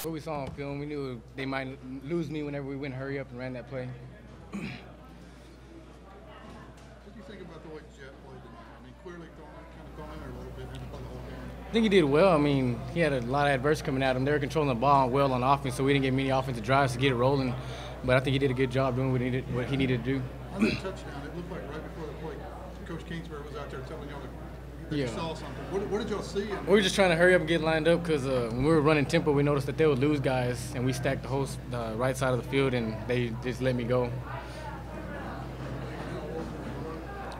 What we saw on film, we knew they might lose me whenever we went hurry up and ran that play. What do you think about the way Jet played tonight? I mean, clearly kind of thrown in there a little bit in the whole game. I think he did well. I mean, he had a lot of adversity coming at him. They were controlling the ball well on offense, so we didn't get many offensive drives to get it rolling. But I think he did a good job doing what he needed to do. On that touchdown, it looked like right before the play, Coach Kingsbury was out there telling y'all that he saw something. What did y'all see? We were just trying to hurry up and get lined up because when we were running tempo, we noticed that they would lose guys, and we stacked the whole right side of the field, and they just let me go.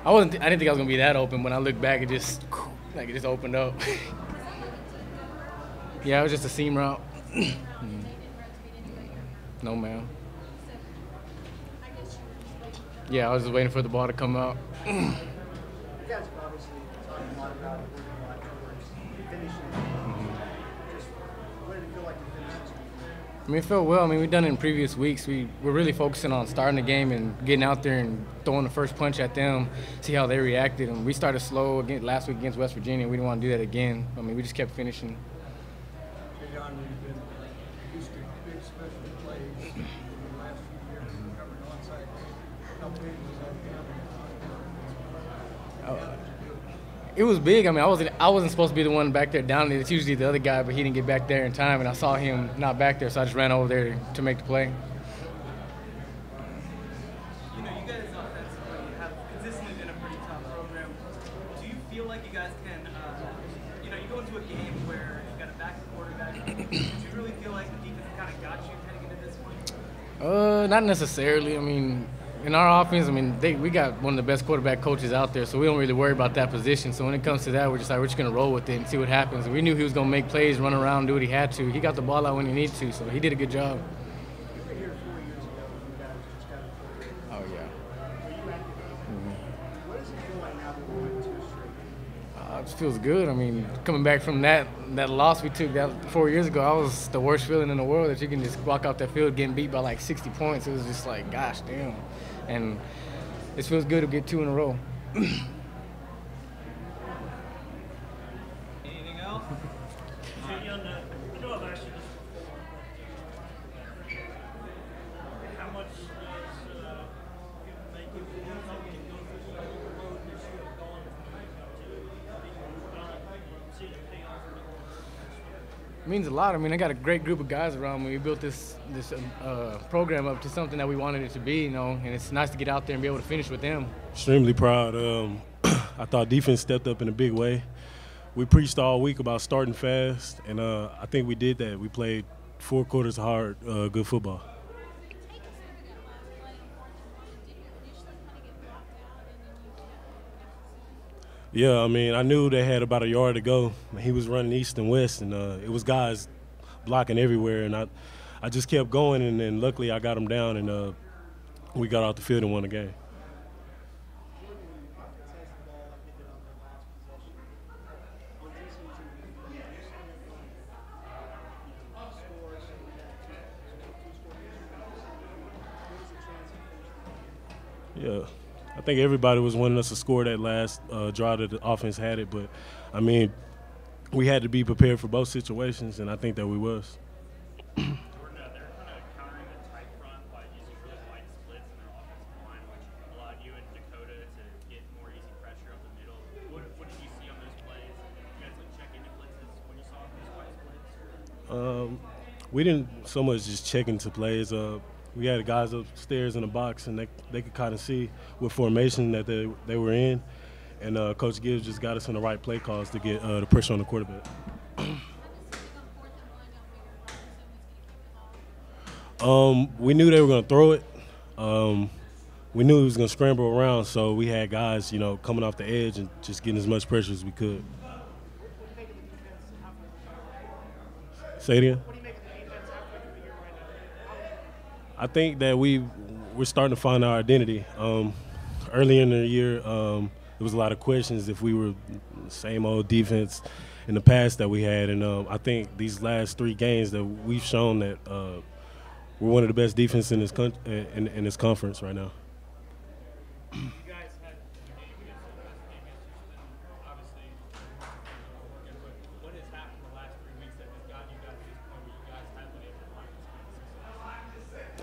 I didn't think I was gonna be that open. When I looked back, it just opened up. Yeah, it was just a seam route. No, ma'am. Yeah, I was just waiting for the ball to come out. You guys have obviously talked a lot about it, working a lot towards finishing. Just what did it feel like to finish this week? I mean, it felt well. I mean, we've done it in previous weeks. We were really focusing on starting the game and getting out there and throwing the first punch at them, see how they reacted. And we started slow again last week against West Virginia. We didn't want to do that again. I mean, we just kept finishing. John, you've been used to big special plays in the last few years, recovering onside. How big was that happening? It was big. I mean, I wasn't supposed to be the one back there down there. It's usually the other guy, but he didn't get back there in time, and I saw him not back there, so I just ran over there to make the play. You know, you guys offensively have consistently been a pretty tough program. Do you feel like you guys can, you go into a game where you got a backup quarterback? Do you really feel like the defense kind of got you heading into this point? Not necessarily. I mean, in our offense, I mean, we got one of the best quarterback coaches out there, so we don't really worry about that position. So when it comes to that, we're just going to roll with it and see what happens. And we knew he was going to make plays, run around, do what he had to. He got the ball out when he needed to, so he did a good job. You were here 4 years ago when you guys just got a Oh, yeah. Were you at the game? What does it feel like now that we're 2 straight? It feels good. I mean, coming back from that loss we took that 4 years ago, I was the worst feeling in the world that you can just walk off that field getting beat by like 60 points. It was just like, gosh, damn. And it feels good to get 2 in a row. Anything else? I know I've asked you this before, but how much does it make you feel like you can go through some of the road that you have gone to see it pay off? It means a lot. I mean, I got a great group of guys around me. We built this program up to something that we wanted it to be, and it's nice to get out there and be able to finish with them. Extremely proud. I thought defense stepped up in a big way. We preached all week about starting fast, and I think we did that. We played 4 quarters of hard, good football. Yeah, I mean, I knew they had about a yard to go. He was running east and west, and it was guys blocking everywhere. And I just kept going, and then luckily I got him down, and we got off the field and won the game. Yeah. I think everybody was wanting us to score that last drive that the offense had it, but, I mean, we had to be prepared for both situations, and I think that we was. Jordan, they're kind of countering a tight front by using really wide splits in their offensive line, which allowed you and Dakota to get more easy pressure up the middle. What did you see on those plays? You guys check into blitzes when you saw those wide splits? We didn't so much just check into plays. We had guys upstairs in the box, and they could kind of see what formation that they were in. And Coach Gibbs just got us in the right play calls to get the pressure on the quarterback. We knew they were going to throw it. We knew he was going to scramble around, so we had guys, coming off the edge and just getting as much pressure as we could. Say it again? I think that we're starting to find our identity. Early in the year, there was a lot of questions if we were the same old defense in the past that we had, and I think these last 3 games that we've shown that we're one of the best defenses in this conference right now. What has happened the last 3 weeks that has gotten you guys to this point where you guys have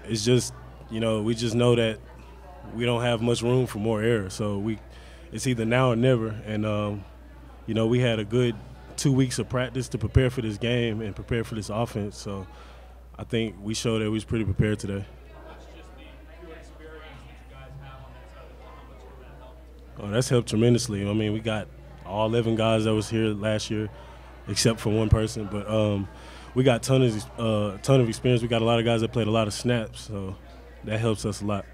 it's just, we just know that we don't have much room for more error. So it's either now or never. And, we had a good 2 weeks of practice to prepare for this game and prepare for this offense. So I think we showed that we was pretty prepared today. Oh, that's helped tremendously. I mean, we got all 11 guys that was here last year, except for one person. But we got ton of experience. We got a lot of guys that played a lot of snaps, so that helps us a lot.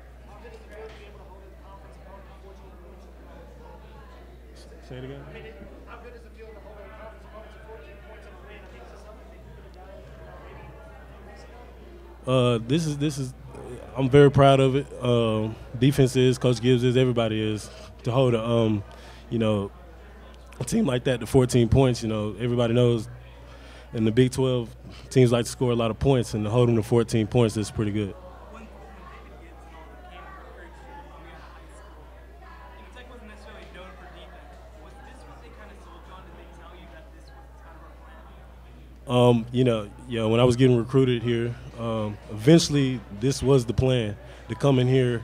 Say it again. How good does it feel to hold a conference opponent to 14 points on a win? I think it's something This is. I'm very proud of it. Defense is, Coach Gibbs is, everybody is. To hold a team like that to 14 points, everybody knows in the Big 12 teams like to score a lot of points, and to hold them to 14 points is pretty good. When David Gibbs and all that came and recruited you coming out of high school, Tech wasn't necessarily known for defense. Was this what they kind of sold you on? Did they tell you that this was kind of our plan? When I was getting recruited here, eventually this was the plan, to come in here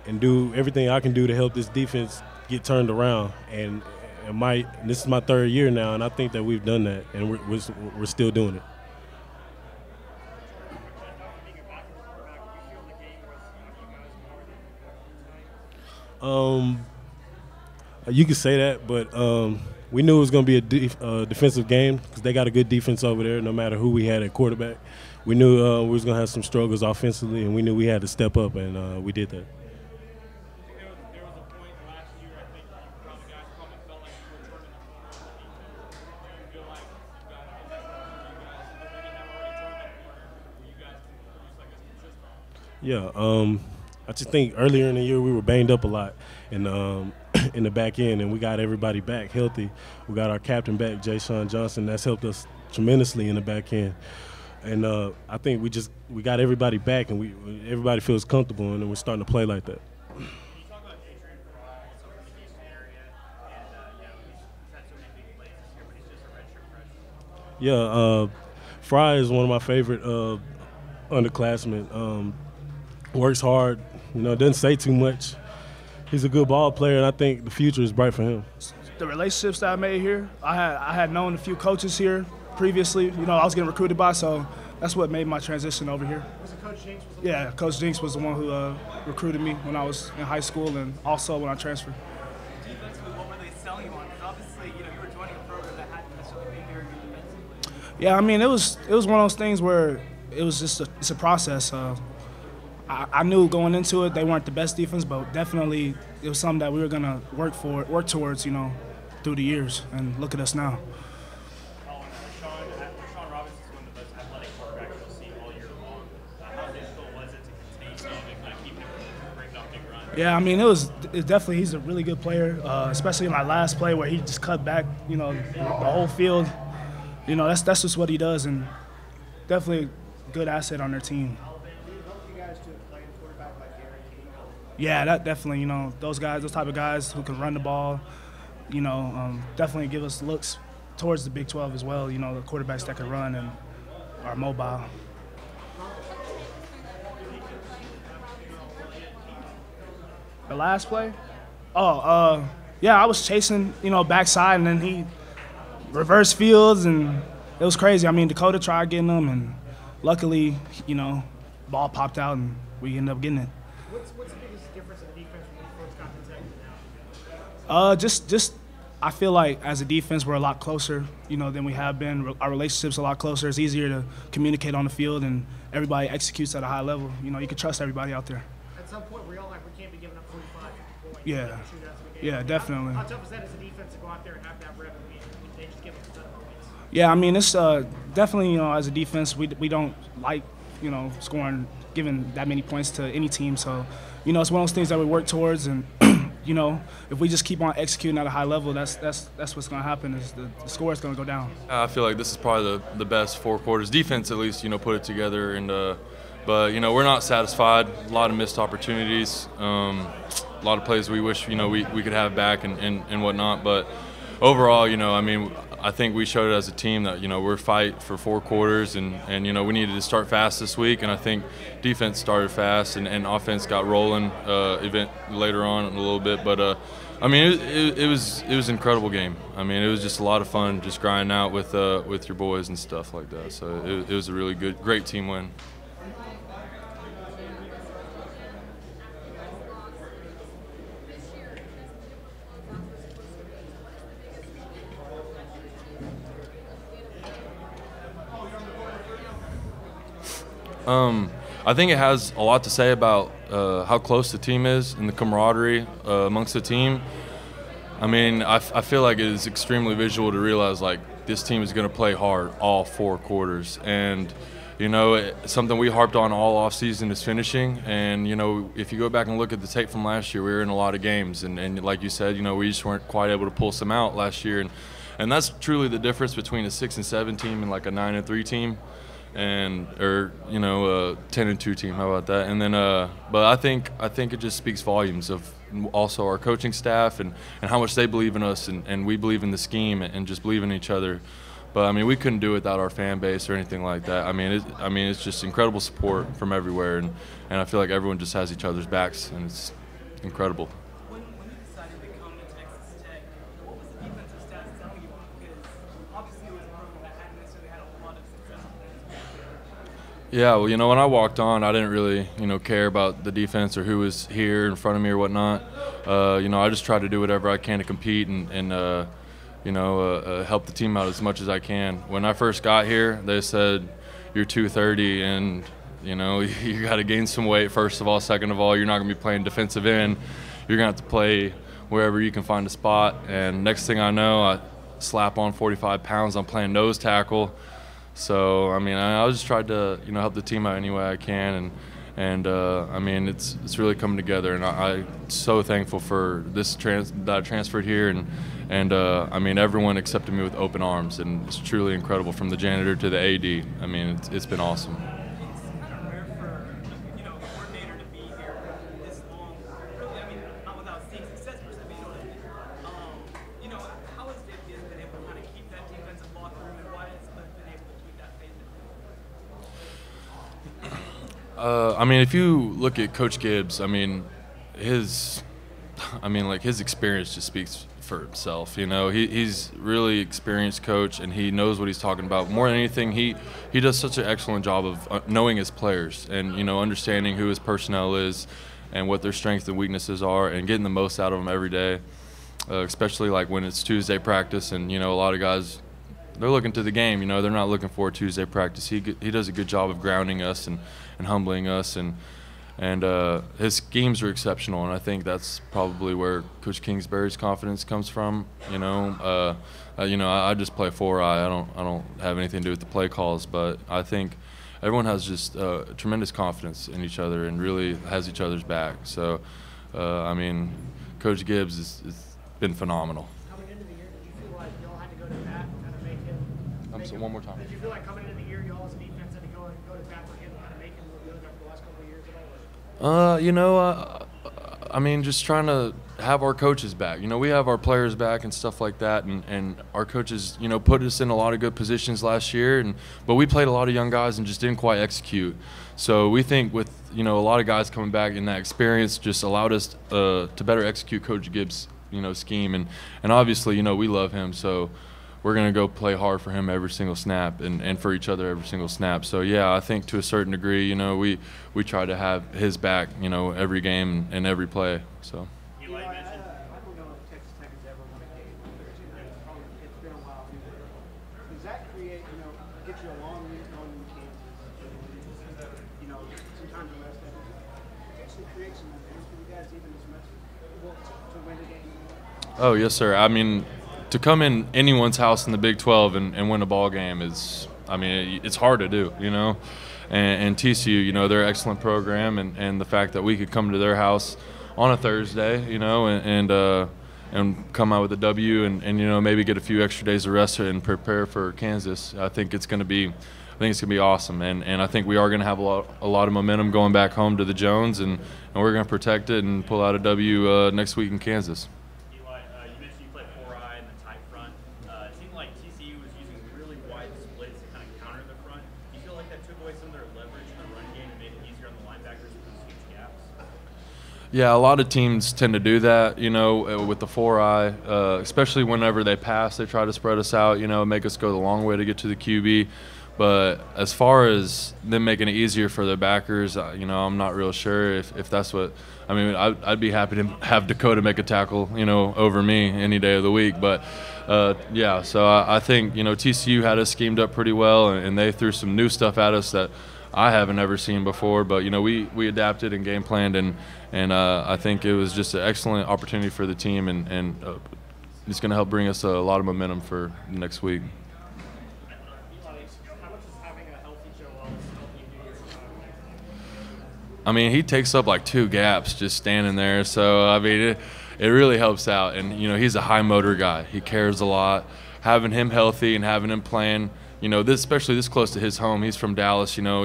and do everything I can do to help this defense get turned around. And this is my 3rd year now, and I think that we've done that, and we're still doing it. You could say that, but we knew it was going to be a defensive game because they got a good defense over there. No matter who we had at quarterback, we knew we was going to have some struggles offensively, and we knew we had to step up, and we did that. There was a point last year, I think, where the guys probably felt like you were turning the corner on the defense. Do you feel like you guys have already turned that corner where you guys can produce like a consistent? Yeah, I just think earlier in the year we were banged up a lot in the back end, and we got everybody back healthy. We got our captain back, Jay Sean Johnson. That's helped us tremendously in the back end. And I think we got everybody back, and everybody feels comfortable, and we're starting to play like that. Can you talk about Adrian Fry, over in the Houston area, and he's had so many big plays this year, but he's just a redshirt freshman? Yeah, Fry is one of my favorite underclassmen. Works hard, doesn't say too much. He's a good ball player, and I think the future is bright for him. The relationships that I made here, I had known a few coaches here previously. I was getting recruited by, so that's what made my transition over here. Was it Coach Jinks? Yeah, Coach Jinks was the one who recruited me when I was in high school and also when I transferred. Defensively, what were they selling you on? Because obviously, you were joining a program that hadn't necessarily been very good defensively. Yeah, I mean, it was one of those things where it was just it's a process. I knew going into it they weren't the best defense, but definitely it was something that we were gonna work towards, through the years. And look at us now. Rashawn Robinson is one of the most athletic quarterbacks you'll see all year long. How difficult was it to contain him and kind of keep him from breaking off big runs? Yeah, I mean, it definitely, he's a really good player, especially in my last play where he just cut back, the whole field. That's just what he does, and definitely a good asset on their team. Yeah, that definitely, those type of guys who can run the ball, definitely give us looks towards the Big 12 as well, the quarterbacks that can run and are mobile. The last play? Yeah, I was chasing, backside, and then he reversed fields, and it was crazy. I mean, Dakota tried getting them, and luckily, ball popped out, and we ended up getting it. What's the biggest difference in the defense when you first got to Tech now? Just I feel like as a defense we're a lot closer, than we have been. Our relationship's a lot closer. It's easier to communicate on the field, and everybody executes at a high level. You can trust everybody out there. At some point, we all like we can't be giving up 45 points. Yeah. Yeah, definitely. How tough is that as a defense to go out there and have that rhythm? They just give up a ton of points. Yeah, I mean, it's definitely, as a defense, we don't like, scoring, giving that many points to any team. So, it's one of those things that we work towards, and if we just keep on executing at a high level, that's what's going to happen. Is the score is going to go down. I feel like this is probably the best 4 quarters. Defense, at least, put it together, and but we're not satisfied. A lot of missed opportunities, a lot of plays we wish we could have back and whatnot. But overall, I mean, I think we showed it as a team that, we're fight for 4 quarters and we needed to start fast this week. And I think defense started fast and offense got rolling event later on a little bit. But, it was an incredible game. It was just a lot of fun just grinding out with your boys and stuff like that. So it was a really great team win. I think it has a lot to say about how close the team is and the camaraderie amongst the team. I feel like it is extremely visual to realize like this team is going to play hard all 4 quarters. And, something we harped on all offseason is finishing. And, if you go back and look at the tape from last year, we were in a lot of games. And like you said, we just weren't quite able to pull some out last year. And that's truly the difference between a 6-7 team and like a 9-3 team. Or a 10-2 team. How about that? And then, but I think it just speaks volumes of also our coaching staff and how much they believe in us and we believe in the scheme and just believe in each other. But we couldn't do it without our fan base or anything like that. It's just incredible support from everywhere, and I feel like everyone just has each other's backs, and it's incredible. When you decided to come to Texas Tech, what was the defensive stats telling you? Because obviously it was a program that hadn't necessarily had a lot of success. Yeah, well, when I walked on, I didn't really, care about the defense or who was here in front of me or whatnot. I just tried to do whatever I can to compete and help the team out as much as I can. When I first got here, they said, you're 230 and, you got to gain some weight, first of all. Second of all, you're not going to be playing defensive end. You're going to have to play wherever you can find a spot. And next thing I know, I slap on 45 pounds. I'm playing nose tackle. So, I just tried to, help the team out any way I can, and it's really coming together, and I'm so thankful for this that I transferred here, and everyone accepted me with open arms, and it's truly incredible from the janitor to the AD. It's been awesome. It's kind of rare for, a coordinator to be here this long. Really, not without seeing success per se, but how has Dave been able to kind of keep that defensive locker room, and why has Cliff been able to keep that faith in him? If you look at Coach Gibbs, his experience just speaks for himself. He's really experienced coach, and he knows what he's talking about. More than anything, he does such an excellent job of knowing his players and understanding who his personnel is and what their strengths and weaknesses are, and getting the most out of them every day. Especially like when it's Tuesday practice, and a lot of guys, they're looking to the game. They're not looking for a Tuesday practice. He does a good job of grounding us and humbling us, and his schemes are exceptional, and I think that's probably where Coach Kingsbury's confidence comes from. I just play 4-eye. I don't have anything to do with the play calls, but I think everyone has just tremendous confidence in each other and really has each other's back. So, Coach Gibbs has been phenomenal. Coming into the year, did you feel like y'all had to go to bat and kind of make him? One more time. Did you feel like coming into the year, y'all as a defense had to go to bat for him and kind of make him look good after the last couple of years at all? Just trying to have our coaches back. We have our players back and stuff like that, and our coaches, put us in a lot of good positions last year, but we played a lot of young guys and just didn't quite execute. So we think with, a lot of guys coming back in that experience just allowed us to better execute Coach Gibbs' scheme, and obviously we love him, so we're going to go play hard for him every single snap and for each other every single snap. So yeah, I think to a certain degree, we try to have his back, every game and every play. So I don't know if Texas Tech has ever won a game. It's been a while. Does that create, get you a long week going in Kansas? Sometimes the rest of it actually creates some momentum for you guys, even as much to win the game. Oh yes, sir. To come in anyone's house in the Big 12 and win a ball game is, it's hard to do, And TCU, they're an excellent program, and the fact that we could come to their house on a Thursday, and come out with a W and maybe get a few extra days of rest and prepare for Kansas, I think it's going to be awesome, and I think we are going to have a lot of momentum going back home to the Jones, and we're going to protect it and pull out a W next week in Kansas. You mentioned you played 4-eye in the tight front. It seemed like TCU lessened their leverage in the run game and made it easier on the linebackers with those huge gaps? Yeah, a lot of teams tend to do that, you know, with the 4-eye, especially whenever they pass, they try to spread us out, you know, make us go the long way to get to the QB. But as far as them making it easier for their backers, you know, I'm not real sure if that's what – I mean, I'd be happy to have Dakota make a tackle, you know, over me any day of the week. But, yeah, so I think, you know, TCU had us schemed up pretty well, and they threw some new stuff at us that I haven't ever seen before. But, you know, we adapted and game planned, and I think it was just an excellent opportunity for the team, and it's going to help bring us a lot of momentum for next week. I mean, he takes up like 2 gaps just standing there. So, I mean, it really helps out. And, you know, he's a high motor guy. He cares a lot. Having him healthy and having him playing, you know, especially this close to his home. He's from Dallas, you know.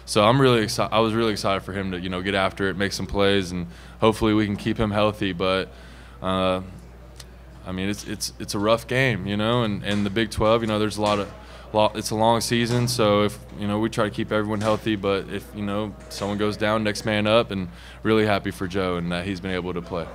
So I'm really excited. I was really excited for him to, you know, get after it, make some plays, and hopefully we can keep him healthy. But, I mean, it's a rough game, you know, and the Big 12, you know, there's it's a long season, so if, you know, we try to keep everyone healthy, but if, you know, someone goes down, next man up, and really happy for Joe and that he's been able to play.